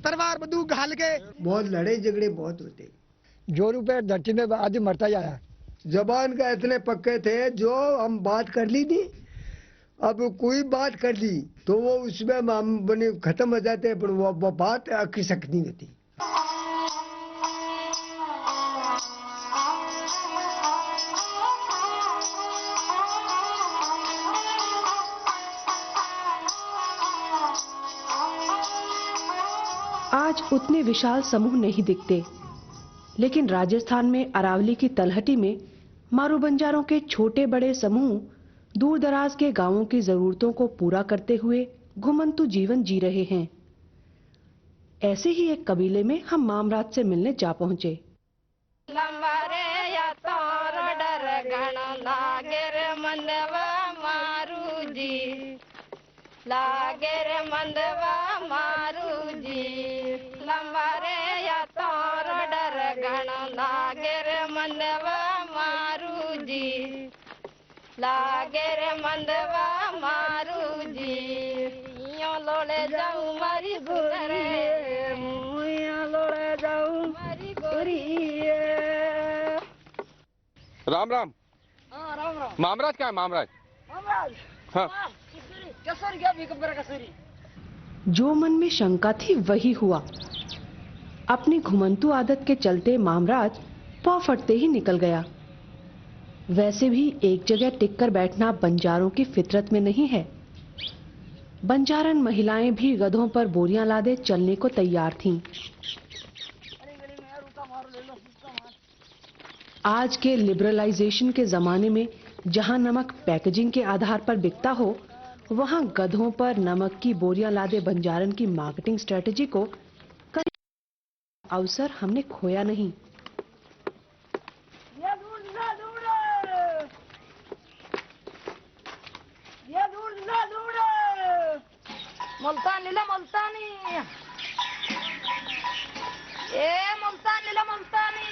तलवार बंदूक घाल के बहुत लड़ाई झगड़े बहुत होते। जोरों पे धरती में आदमी मरता जाया। जबान का इतने पक्के थे, जो हम बात कर ली थी, अब कोई बात कर ली तो वो उसमें हम बने खत्म हो जाते, पर वो बात आखिर सक नहीं होती। आज उतने विशाल समूह नहीं दिखते, लेकिन राजस्थान में अरावली की तलहटी में मारू बंजारों के छोटे बड़े समूह दूर दराज के गांवों की जरूरतों को पूरा करते हुए घुमंतु जीवन जी रहे हैं। ऐसे ही एक कबीले में हम मामरात से मिलने जा पहुंचे। लागे रे मंदवा मारू जी, लंबारे या तोर डर गण लागे रे मंदवा मारू जी, लागे रे मंदवा मारू जी, यो लोड़े जाऊं मारी गोरे, यो लोड़े जाऊं मारी गोरी। राम राम। हाँ राम राम। मामराज क्या है मामराज? मामराज हाँ। जो मन में शंका थी वही हुआ। अपनी घुमंतु आदत के चलते मामराज पौ फटते ही निकल गया। वैसे भी एक जगह टिककर बैठना बंजारों की फितरत में नहीं है। बंजारन महिलाएं भी गधों पर बोरियां लादे चलने को तैयार थीं। आज के लिबरलाइजेशन के जमाने में जहां नमक पैकेजिंग के आधार पर बिकता हो, वहां गधों पर नमक की बोरियां लादे बंजारन की मार्केटिंग स्ट्रेटेजी को अवसर हमने खोया नहीं। मुल्तानी ला मुल्तानी, ए मुल्तानी ला मुल्तानी,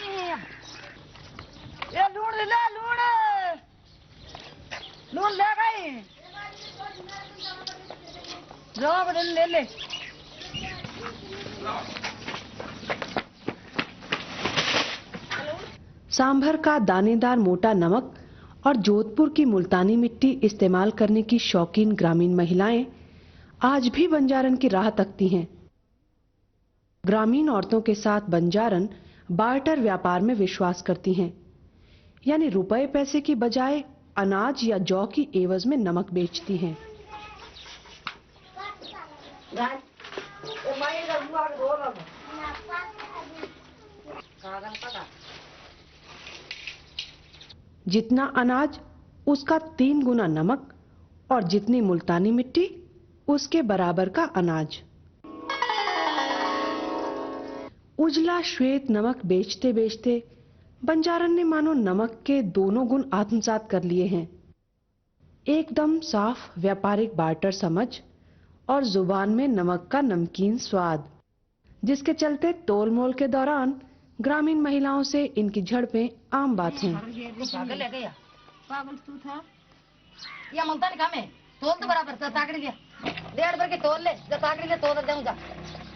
ये लूण ले लूण, लूण ले गई, जवाब ले ले। सांभर का दानेदार मोटा नमक और जोधपुर की मुल्तानी मिट्टी इस्तेमाल करने की शौकीन ग्रामीण महिलाएं आज भी बंजारन की राह तकती हैं। ग्रामीण औरतों के साथ बंजारन बार्टर व्यापार में विश्वास करती हैं, यानी रुपए पैसे की बजाय अनाज या जौ की एवज में नमक बेचती हैं। जितना अनाज उसका 3 गुना नमक और जितनी मुल्तानी मिट्टी उसके बराबर का अनाज। उजला श्वेत नमक बेचते बेचते बंजारन ने मानो नमक के दोनों गुण आत्मसात कर लिए हैं। एकदम साफ व्यापारिक बार्टर समझ और जुबान में नमक का नमकीन स्वाद, जिसके चलते तोल मोल के दौरान ग्रामीण महिलाओं से इनकी झड़पें आम बात हैं। पागल तू था, या मुल्तानी काम है, तोल तो बराबर ताकड़ी लिया, 1.5 भर के तोल ले, जब ताकड़ी ले तोल जाऊंगा,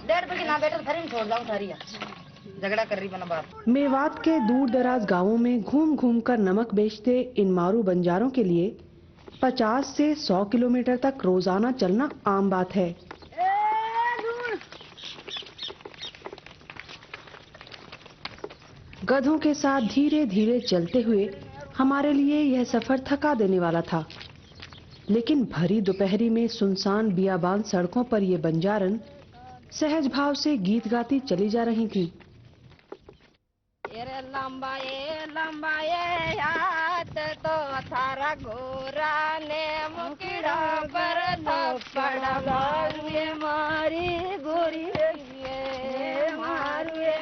1.5 भर के ना बैठे तो फिर छोड़ जाऊं सारी, झगड़ा कर रही बना बात। मेवात के दूर दराज गांवों में घूम घूम कर नमक बेचते इन मारू बंजारों के लिए 50 से 100 किलोमीटर तक रोजाना चलना आम बात है। गधों के साथ धीरे धीरे चलते हुए हमारे लिए यह सफर थका देने वाला था, लेकिन भरी दोपहरी में सुनसान बियाबान सड़कों पर ये बंजारन सहज भाव से गीत गाती चली जा रही थी। लंबाए हाथ तो थारा गोरा ने मुकड़ा पर थप्पड़ मारुए मारी गोरी मारुए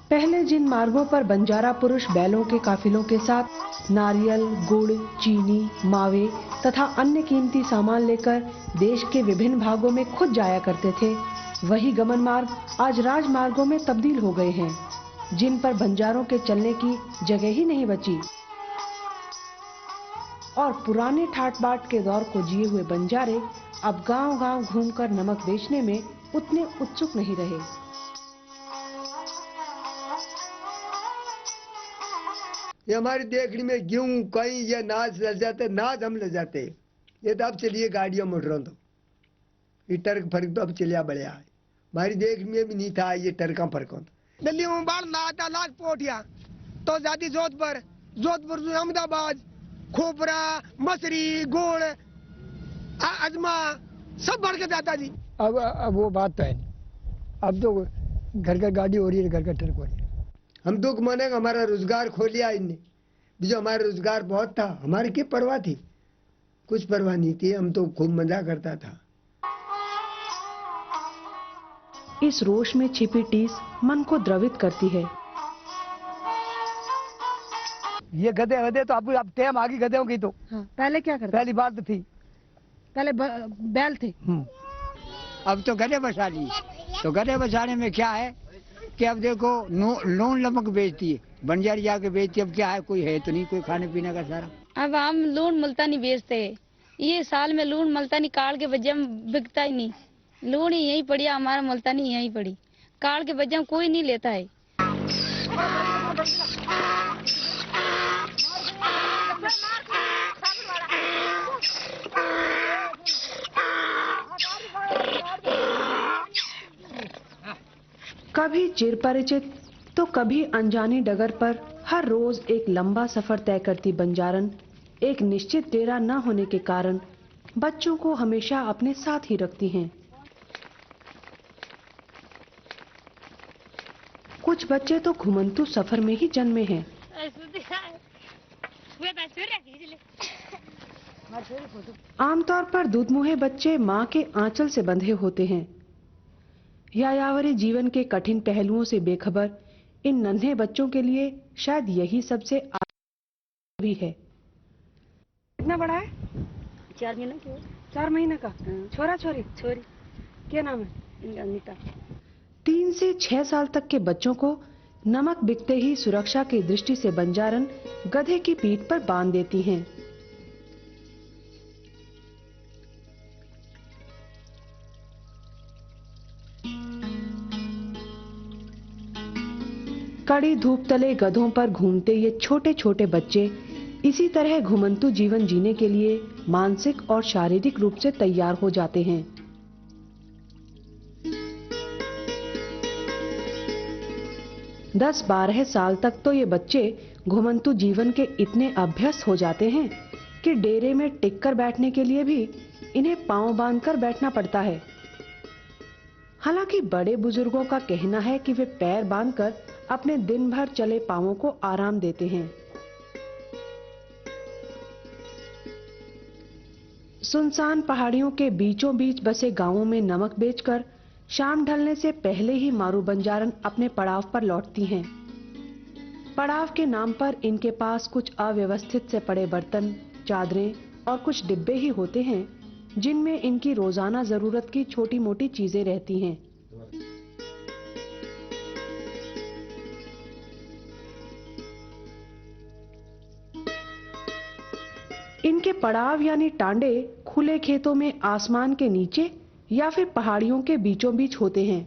पहले जिन मार्गों पर बंजारा पुरुष बैलों के काफिलों के साथ नारियल, गुड़, चीनी, मावे तथा अन्य कीमती सामान लेकर देश के विभिन्न भागों में खुद जाया करते थे, वही गमन मार्ग आज राजमार्गों में तब्दील हो गए हैं, जिन पर बंजारों के चलने की जगह ही नहीं बची। और पुराने ठाट बाट के दौर को जिए हुए बंजारे अब गांव-गांव घूमकर नमक बेचने में उतने उत्सुक नहीं रहे। ये हमारी देखने में गेहूं कहीं ये नाच ले जाते, नाच हम ले जाते। ये तो अब चलिए गाड़ियों मोटरों तो ये टर्क फर्क तो अब चलिया बढ़िया है। हमारी देखने में भी नहीं था ये टर्का फर्क होता। दिल्ली मुंबई नाता लाख पोटिया तो जाती जोधपुर, जोधपुर अहमदाबाद, खोपरा, मसरी, गोड़, अजमा सब बढ़ के जाता जी। अब वो बात तो है नहीं। अब तो घर घर गाड़ी हो रही है, घर घर ट्रक हो रही है। हम दुख मानेंगे, हमारा रोजगार खो लिया इनने। जो हमारा रोजगार बहुत था, हमारी क्या परवाह थी? कुछ परवाह नहीं थी, हम तो खूब मजा करता था। इस रोष में छिपी टीस मन को द्रवित करती है। ये गधे गधे तो अब टाइम आ गई गधेों की तो। हाँ, पहले क्या करते? पहली बात तो थी, पहले बैल थे। अब तो गधे बसा लिए। तो गधे बसाने में क्या है कि अब देखो नून नमक बेचती है, बंजारी जाके बेचती है। अब क्या है, कोई है तो नहीं, कोई खाने पीने का सारा। अब हम लून मुल्तानी बेचते हैं। ये साल में लून मुल्तानी काल के बजाय बिकता ही नहीं। लून ही यहीं पड़ी, हमारा मुल्तानी यहीं पड़ी, काल के बजाय कोई नहीं लेता है। कभी चिरपरिचित तो कभी अनजानी डगर पर हर रोज एक लंबा सफर तय करती बंजारन एक निश्चित डेरा न होने के कारण बच्चों को हमेशा अपने साथ ही रखती हैं। कुछ बच्चे तो घुमंतु सफर में ही जन्मे हैं। आमतौर पर दूधमुहे बच्चे मां के आंचल से बंधे होते हैं। यायावरी जीवन के कठिन पहलुओं से बेखबर इन नन्हे बच्चों के लिए शायद यही सबसे भी है। कितना बड़ा है? 4 महीने की। 4 महीने का। छोरा छोरी? छोरी। क्या नाम है? अनीता। 3 से 6 साल तक के बच्चों को नमक बिकते ही सुरक्षा की दृष्टि से बंजारन गधे की पीठ पर बांध देती हैं। कड़ी धूप तले गधों पर घूमते ये छोटे छोटे बच्चे इसी तरह घुमंतु जीवन जीने के लिए मानसिक और शारीरिक रूप से तैयार हो जाते हैं। दस 12 साल तक तो ये बच्चे घुमंतु जीवन के इतने अभ्यस्त हो जाते हैं कि डेरे में टिककर बैठने के लिए भी इन्हें पांव बांधकर बैठना पड़ता है। हालांकि बड़े बुजुर्गों का कहना है कि वे पैर बांधकर अपने दिन भर चले पांवों को आराम देते हैं। सुनसान पहाड़ियों के बीचों बीच बसे गांवों में नमक बेचकर शाम ढलने से पहले ही मारू बंजारन अपने पड़ाव पर लौटती हैं। पड़ाव के नाम पर इनके पास कुछ अव्यवस्थित से पड़े बर्तन, चादरें और कुछ डिब्बे ही होते हैं, जिनमें इनकी रोजाना जरूरत की छोटी मोटी चीजें रहती हैं। इनके पड़ाव यानी टांडे खुले खेतों में आसमान के नीचे या फिर पहाड़ियों के बीचों बीच होते हैं।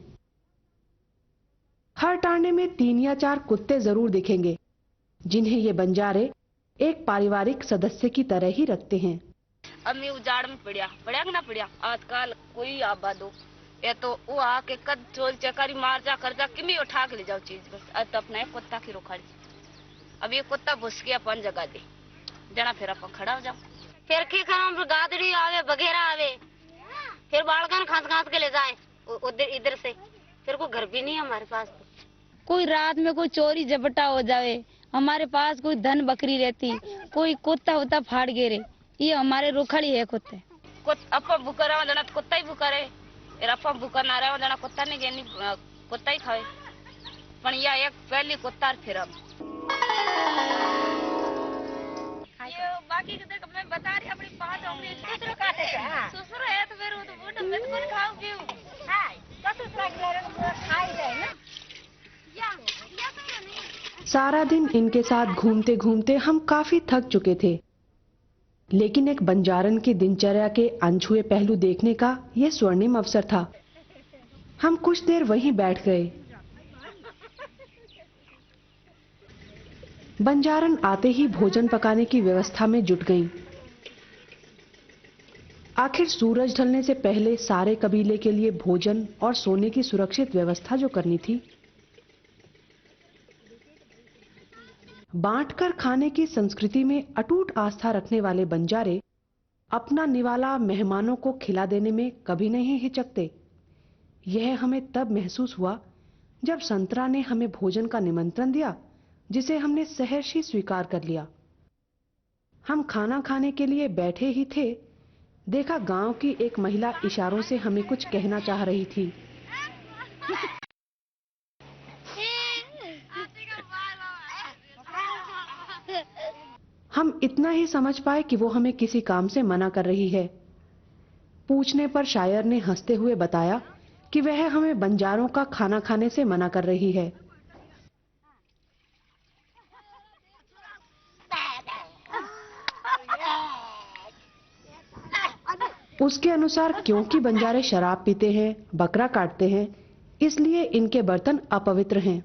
हर टांडे में 3 या 4 कुत्ते जरूर दिखेंगे, जिन्हें ये बंजारे एक पारिवारिक सदस्य की तरह ही रखते हैं। अब मैं उजाड़ में पड़ा ना पड़ा, आजकल कोई आबादो ये तो वो आके कद चोर चकारी मार जा कर जा कि मैं उठा के ले जाओ चीज बस। अब तो अपना एक कुत्ता की रोखाड़ी, अब ये कुत्ता घुस के अपन जगह दे जना, फिर अपन खड़ा हो जाओ। फिर की करो, गादड़ी आवे बगेरा आवे, फिर बालकन खास खास के ले जाए उधर इधर से, फिर कोई घर भी नहीं है हमारे पास। कोई रात में कोई चोरी झपटा हो जावे, हमारे पास कोई धन बकरी रहती, कोई कुत्ता उता फाड़ गिरे, ये हमारे रुखड़ी है कुत्ते। अपा भूखा रहा जना कुत्ता ही भूखा रहे, फिर अपा भूखा ना रहा जना कुत्ता नहीं गेनी कुत्ता ही खावे। पण या एक पहली कुत्ता फिर हम बाकी के देख मैं बता रही अपनी 5 उंगली ससुर काटे ससुर है तो फिर वो तो बूढ़ा मैं तो कुछ खाऊं पीऊं हां ससुर का खाई जाए ना या तो नहीं। सारा दिन इनके साथ घूमते घूमते हम काफी थक चुके थे, लेकिन एक बंजारन की दिनचर्या के अनछुए पहलू देखने का यह स्वर्णिम अवसर था। हम कुछ देर वहीं बैठ गए। बंजारन आते ही भोजन पकाने की व्यवस्था में जुट गईं। आखिर सूरज ढलने से पहले सारे कबीले के लिए भोजन और सोने की सुरक्षित व्यवस्था जो करनी थी। बांटकर खाने की संस्कृति में अटूट आस्था रखने वाले बंजारे अपना निवाला मेहमानों को खिला देने में कभी नहीं हिचकते। यह हमें तब महसूस हुआ जब संतरा ने हमें भोजन का निमंत्रण दिया, जिसे हमने सहर्षी स्वीकार कर लिया। हम खाना खाने के लिए बैठे ही थे, देखा गांव की एक महिला इशारों से हमें कुछ कहना चाह रही थी। हम इतना ही समझ पाए कि वो हमें किसी काम से मना कर रही है। पूछने पर शायर ने हंसते हुए बताया कि वह हमें बंजारों का खाना खाने से मना कर रही है। उसके अनुसार क्योंकि बंजारे शराब पीते हैं, बकरा काटते हैं, इसलिए इनके बर्तन अपवित्र हैं।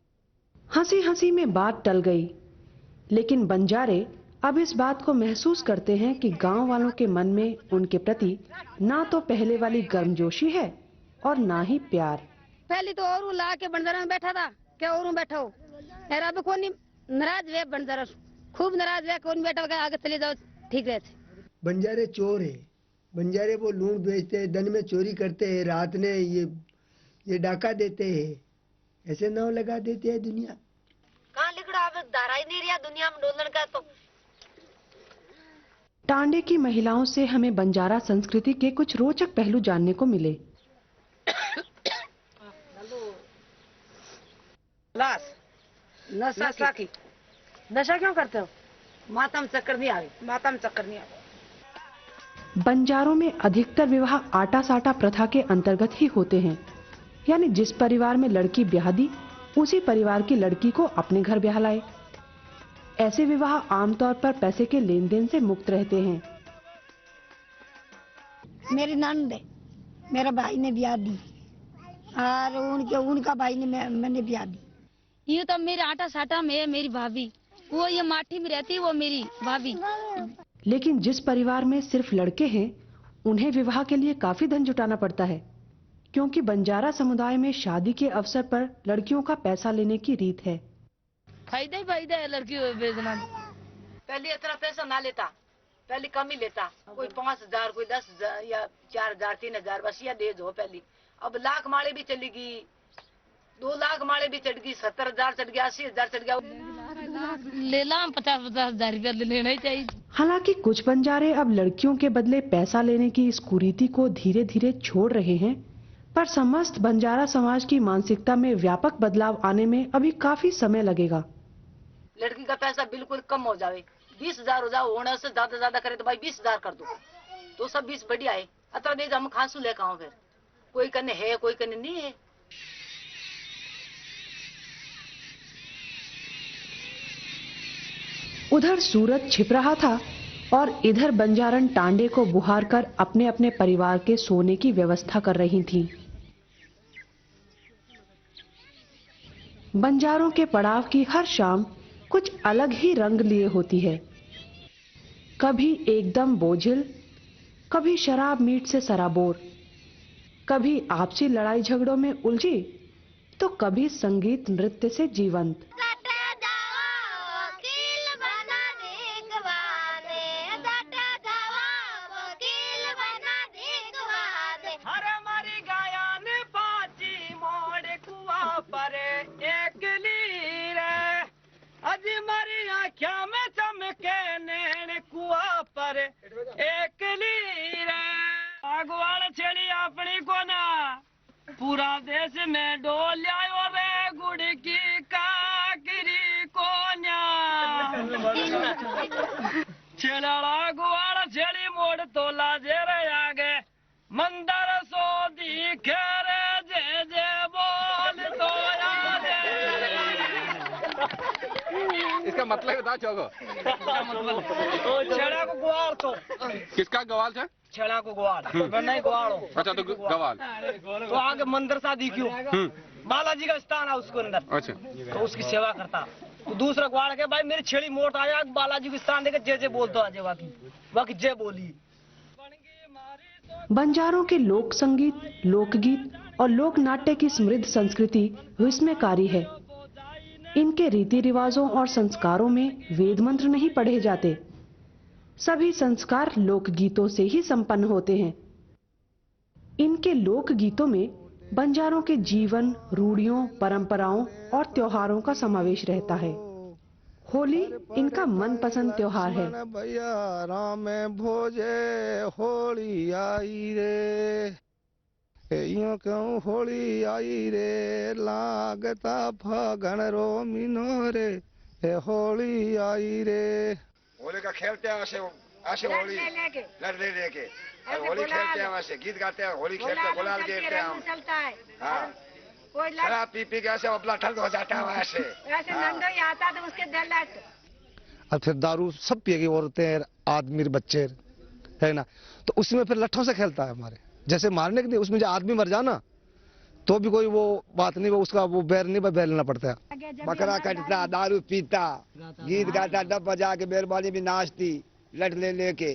हंसी हंसी में बात टल गई, लेकिन बंजारे अब इस बात को महसूस करते हैं कि गांव वालों के मन में उनके प्रति ना तो पहले वाली गर्मजोशी है और ना ही प्यार। पहले तो और ला के बंजारा में बैठा था, क्या और बैठा हो, अब कौन नाराज वे बंजारा, खूब नाराज वे कौन बैठा होगा, आगे चले जाओ ठीक रहते। बंजारे चोर है, बंजारे वो लूट बेचते हैं, दिन में चोरी करते हैं, रात ने ये डाका देते हैं, ऐसे नाव लगा देते हैं दुनिया। कहाँ लिखड़ा अब धारा ही नहीं रहा दुनिया में डोलन का। तो टांडे की महिलाओं से हमें बंजारा संस्कृति के कुछ रोचक पहलू जानने को मिले। नशा क्यों करते हो? माता में चक्कर नहीं आ रही, माता में चक्कर नहीं आ रही। बंजारों में अधिकतर विवाह आटा साटा प्रथा के अंतर्गत ही होते हैं, यानी जिस परिवार में लड़की ब्याह दी, उसी परिवार की लड़की को अपने घर ब्याह लाए। ऐसे विवाह आमतौर पर पैसे के लेन देन से मुक्त रहते हैं। मेरी नंद है, मेरा भाई ने ब्याह दी और उनका भाई ने मैंने ब्याह दी। ये तो मेरे आटा साटा में मेरी भाभी, वो ये माठी में रहती, वो मेरी भाभी। लेकिन जिस परिवार में सिर्फ लड़के हैं, उन्हें विवाह के लिए काफी धन जुटाना पड़ता है, क्योंकि बंजारा समुदाय में शादी के अवसर पर लड़कियों का पैसा लेने की रीत है। फायदा है लड़की बेचना। पहले इतना पैसा ना लेता, पहले कम ही लेता, कोई 5,000, कोई 10,000 या 4,000, 3,000 बस या दे दो पहले। अब लाख माले भी चली गई, 2 लाख माले भी चढ़ गई, 70,000 चढ़ गया, 80,000 चढ़ गया। ले ला 50,000 रुपया लेना ही चाहिए। हालांकि कुछ बंजारे अब लड़कियों के बदले पैसा लेने की इस कुरीति को धीरे धीरे छोड़ रहे हैं, पर समस्त बंजारा समाज की मानसिकता में व्यापक बदलाव आने में अभी काफी समय लगेगा। लड़की का पैसा बिल्कुल कम हो जाए, 20,000 हो जाओ, होने से ज्यादा करे तो भाई 20,000 कर दो, तो सब 20 बढ़िया है। अतः दे हम खांसू ले खाओ, फिर कोई कने है कोई कने नहीं है। उधर सूरज छिप रहा था और इधर बंजारन टांडे को बुहार कर अपने अपने परिवार के सोने की व्यवस्था कर रही थीं। बंजारों के पड़ाव की हर शाम कुछ अलग ही रंग लिए होती है। कभी एकदम बोझिल, कभी शराब मीट से सराबोर, कभी आपसी लड़ाई झगड़ों में उलझी, तो कभी संगीत नृत्य से जीवंत। पूरा देश में डोल आयो रे गुड़ की काकरी कोन्या। खेलाड़ा गुवाड़ छेड़ी मोड़ तोला जे रे आगे मंदर सो दिखे रे जे जे बोल तो याद इसका मतलब बता चौको। छेड़ा को गुवाड़ तो किसका गवाल था? छेड़ा को गुवाड़ मैं नहीं गुवाड़ हूँ। अच्छा तो गवाल तो आगे मंदिर सा दिखियो बालाजी का स्थान है उसके अंदर। अच्छा तो उसकी सेवा करता। तो दूसरा गुवाड़ के भाई मेरी छेड़ी मोट आया बालाजी के स्थान देखे जे बोल तो आजे बाकी जे बोली। बंजारों के लोक संगीत, लोकगीत और लोक नाट्य की समृद्ध संस्कृति विस्मयकारी है। इनके रीति रिवाजों और संस्कारों में वेद मंत्र नहीं पढ़े जाते। सभी संस्कार लोकगीतों से ही संपन्न होते हैं। इनके लोकगीतों में बंजारों के जीवन, रूढ़ियों, परंपराओं और त्योहारों का समावेश रहता है। होली इनका मनपसंद त्योहार है। भैया राम भोजे होली आई रे, यूं क्यों होली आई रे, लागता फागण रो मीनो रे, होली आई रे। होली का खेलते हैं ऐसे होली लड़ लेके होली खेलते हैं, वैसे गीत गाते हैं, होली खेलते हैं, गुलाल खेलते हैं हम। हाँ शराब पी के ऐसे अपना ठंड हो जाता है वैसे आता तो उसके अब फिर दारू सब पिएगी, औरतें, आदमी, बच्चे है ना। तो उसमें फिर लट्ठों से खेलता है हमारे, जैसे मारने के लिए उसमें जो आदमी मर जाना तो भी कोई वो बात नहीं, वो उसका वो बैर नहीं बैर लेना पड़ता है। बकरा कटता, दारू पीता, गीत गाता, डब बजा के मेहरबानी भी नाचती लट लेके।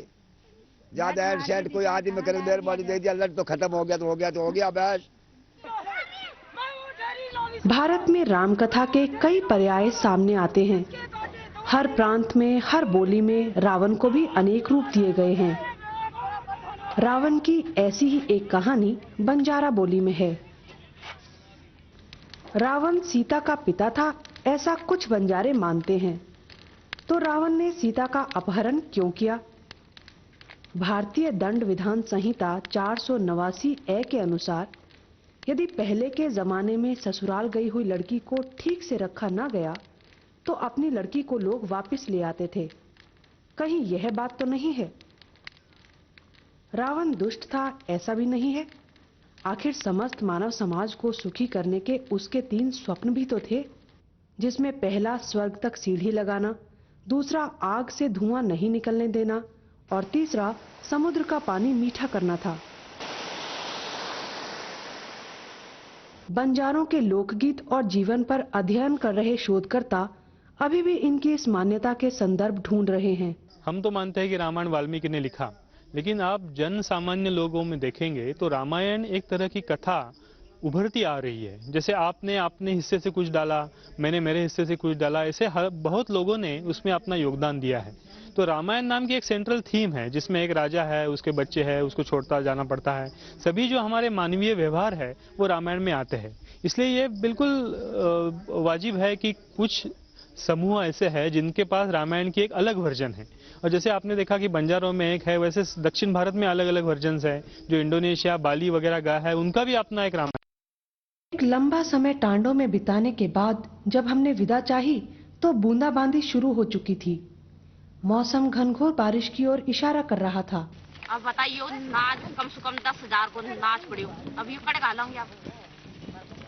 ज्यादा एड सेट कोई आदमी करे मेहरबानी दे दिया, लट तो खत्म हो गया तो हो गया तो हो गया बस। भारत में राम कथा के कई पर्याय सामने आते हैं। हर प्रांत में, हर बोली में रावण को भी अनेक रूप दिए गए हैं। रावण की ऐसी ही एक कहानी बंजारा बोली में है। रावण सीता का पिता था, ऐसा कुछ बंजारे मानते हैं। तो रावण ने सीता का अपहरण क्यों किया? भारतीय दंड विधान संहिता 489 ए के अनुसार यदि पहले के जमाने में ससुराल गई हुई लड़की को ठीक से रखा ना गया तो अपनी लड़की को लोग वापस ले आते थे। कहीं यह बात तो नहीं है? रावण दुष्ट था ऐसा भी नहीं है। आखिर समस्त मानव समाज को सुखी करने के उसके 3 स्वप्न भी तो थे, जिसमें पहला स्वर्ग तक सीढ़ी लगाना, दूसरा आग से धुआं नहीं निकलने देना और तीसरा समुद्र का पानी मीठा करना था। बंजारों के लोकगीत और जीवन पर अध्ययन कर रहे शोधकर्ता अभी भी इनकी इस मान्यता के संदर्भ ढूंढ रहे हैं। हम तो मानते हैं कि रामायण वाल्मीकि ने लिखा, लेकिन आप जन सामान्य लोगों में देखेंगे तो रामायण एक तरह की कथा उभरती आ रही है। जैसे आपने अपने हिस्से से कुछ डाला, मैंने मेरे हिस्से से कुछ डाला, ऐसे बहुत लोगों ने उसमें अपना योगदान दिया है। तो रामायण नाम की एक सेंट्रल थीम है जिसमें एक राजा है, उसके बच्चे हैं, उसको छोड़ता जाना पड़ता है। सभी जो हमारे मानवीय व्यवहार है वो रामायण में आते हैं। इसलिए ये बिल्कुल वाजिब है कि कुछ समूह ऐसे हैं जिनके पास रामायण की एक अलग वर्जन है। और जैसे आपने देखा कि बंजारों में एक है, वैसे दक्षिण भारत में अलग अलग वर्जन है। जो इंडोनेशिया, बाली वगैरह का है, उनका भी अपना एक रामायण। एक लंबा समय टांडों में बिताने के बाद जब हमने विदा चाही तो बूंदाबांदी शुरू हो चुकी थी। मौसम घनघोर बारिश की ओर इशारा कर रहा था। अब बताइए नाच कम से कम 10,000 को नाच पड़ियो। अब ये कड़े घालोगे आप?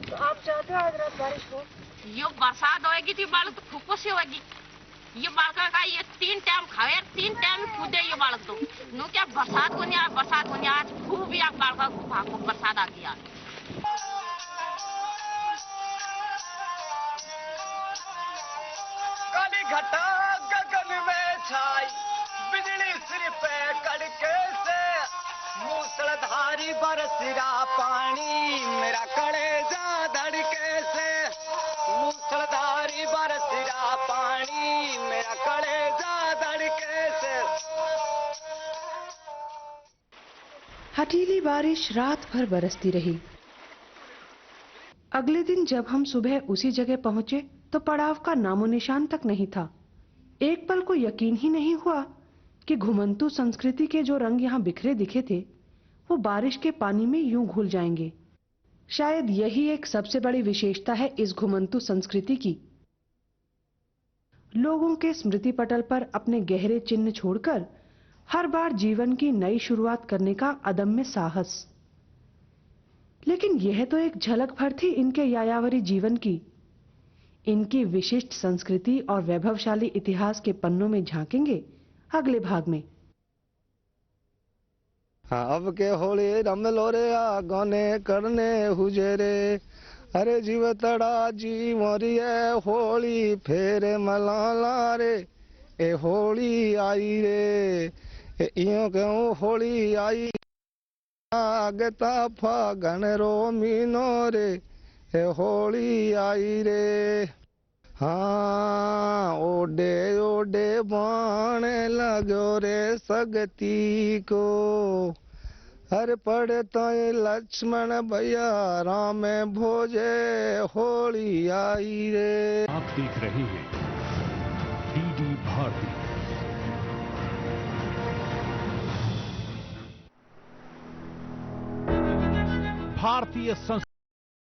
तो आप चाहते हो आज रात बारिश हो? ये बरसात होएगी तो बालक तो फूको से होएगी। ये बालक का ये 3 टाइम खाए, 3 टाइम कूदे ये बालक तो नो क्या बरसात को नहीं, बरसात को नहीं आज खूब या बालक को बरसात आ गया। काली घटा गगन में छाई, बिजली सिर पे कड़के से, मूसलाधारी बरसिरा पानी मेरा कलेजा धड़के से, मूसलाधारी बरसिरा पानी मेरा कलेजा धड़के से। हठीली बारिश रात भर बरसती रही। अगले दिन जब हम सुबह उसी जगह पहुंचे तो पड़ाव का नामो निशान तक नहीं था। एक पल को यकीन ही नहीं हुआ कि घुमंतू संस्कृति के जो रंग यहाँ बिखरे दिखे थे वो बारिश के पानी में यूं घुल जाएंगे। शायद यही एक सबसे बड़ी विशेषता है इस घुमंतू संस्कृति की। लोगों के स्मृति पटल पर अपने गहरे चिन्ह छोड़कर हर बार जीवन की नई शुरुआत करने का अदम्य साहस। लेकिन यह तो एक झलक भर थी इनके यायावरी जीवन की। इनकी विशिष्ट संस्कृति और वैभवशाली इतिहास के पन्नों में झांकेंगे अगले भाग में। हाँ, अब के होली रम लो रे आगोने करने हुजेरे, अरे जीव तड़ा जी मोरिए होली फेरे मलाला रे, ए होली आई रे, ए इयो क्यों होली आई, आगता फागण रो मीनो रे, ए होली आई रे। हाँ, ओडे ओडे बाण लगो रे सगती को, हर पड़े तो लक्ष्मण भैया राम भोजे होली आई रे। आप देख रहे हैं डीडी भारती। भारतीय संस्कृति